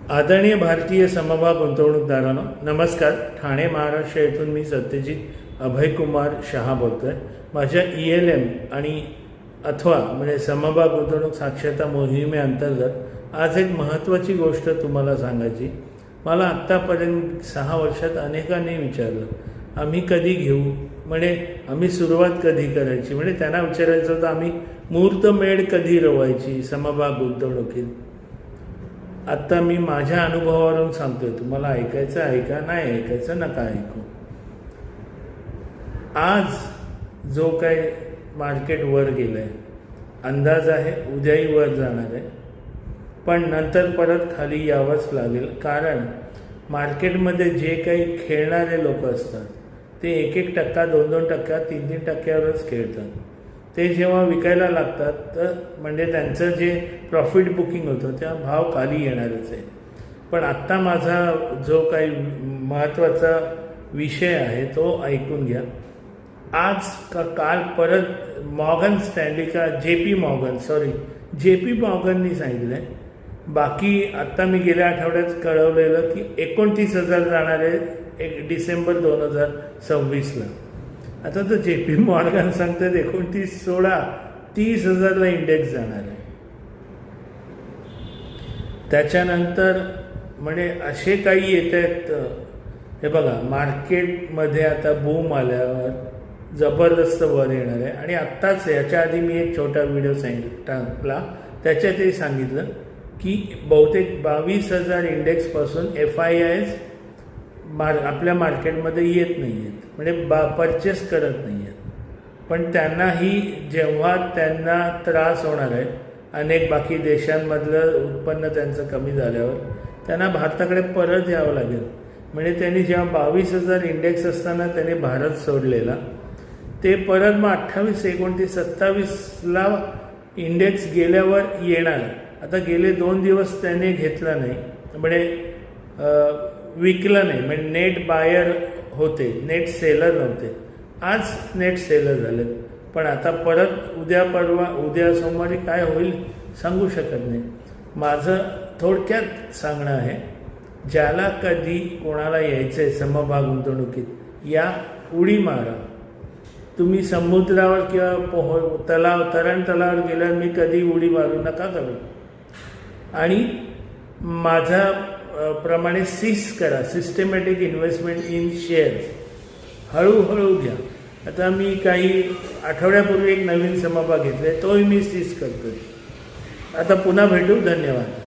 आदरणीय भारतीय समभाग गुंतवणूकदारांनो, नमस्कार. ठाणे महाराष्ट्र येथून मी सत्यजित अभयकुमार शहा बोलतो आहे. माझ्या ELM आणि अथवा म्हणजे समभाग गुंतवणूक साक्षरता मोहिमेअंतर्गत आज एक महत्त्वाची गोष्ट तुम्हाला सांगायची. मला आत्तापर्यंत 6 वर्षात अनेकांनी विचारलं, आम्ही कधी घेऊ, म्हणजे आम्ही सुरुवात कधी करायची. म्हणजे त्यांना विचारायचं होतं, आम्ही मुहूर्तमेढ कधी रवायची समभाग गुंतवणुकीत. आत्ता मी माझ्या अनुभवावरून सांगतोय, तुम्हाला ऐकायचं ऐका, नाही ऐकायचं नका ऐकू. आज जो काही मार्केट वर गेलं आहे, अंदाज आहे उद्याही वर जाणार आहे, पण नंतर परत खाली यावंच लागेल. कारण मार्केटमध्ये जे काही खेळणारे लोक असतात ते 1-1%, 2-2%, 3-3%वरच खेळतात. ते जेव्हा विकायला लागतात तर म्हणजे त्यांचं जे प्रॉफिट बुकिंग होतं तेव्हा भाव खाली येणारच आहे. पण आत्ता माझा जो काही महत्त्वाचा विषय आहे तो ऐकून घ्या. आज काल परत मॉर्गन स्टॅनली का जे पी मॉर्गननी सांगितलं आहे, बाकी आत्ता मी गेल्या आठवड्यात कळवलेलं की 29,000 जाणार आहे डिसेंबर 2026ला. आता तर JP मॉर्गन सांगतात 29-16 30,000ला इंडेक्स जाणार आहे. त्याच्यानंतर म्हणजे असे काही येत आहेत. हे बघा, मार्केटमध्ये आता बूम आल्यावर जबरदस्त वर येणार आहे. आणि आत्ताच याच्या आधी मी एक छोटा व्हिडिओ टाकला, त्याच्यातही सांगितलं की बहुतेक 22,000 इंडेक्सपासून FIIs आपल्या मार्केटमध्ये येत नाही आहेत, म्हणजे परचेस करत नाही आहेत. पण त्यांनाही जेव्हा त्यांना त्रास होणार आहे, अनेक बाकी देशांमधलं उत्पन्न त्यांचं कमी झाल्यावर त्यांना भारताकडे परत यावं लागेल. म्हणजे त्यांनी जेव्हा 22,000 इंडेक्स असताना त्यांनी भारत सोडलेला, ते परत मग 28, 29, 27ला इंडेक्स गेल्यावर येणार. आता गेले 2 दिवस त्याने घेतला नाही, म्हणजे विकलं नाही, म्हणजे नेट बायर होते, नेट सेलर नव्हते. आज नेट सेलर झाले. पण आता परत उद्या सोमवारी काय होईल सांगू शकत नाही. माझं थोडक्यात सांगणं आहे, ज्याला कधी कोणाला यायचं आहे समभाग गुंतवणुकीत, या उडी मारा. तुम्ही समुद्रावर किंवा तलावावर गेल्यावर मी कधी उडी मारू नका करू. आणि माझा प्रमाणे करा, सिस्टमॅटिक इन्व्हेस्टमेंट इन शेअर्स. हळूहळू घ्या. आता मी काही आठवड्यापूर्वी एक नवीन समभाग घेतला आहे, तोही मी करतोय. आता पुन्हा भेटू. धन्यवाद.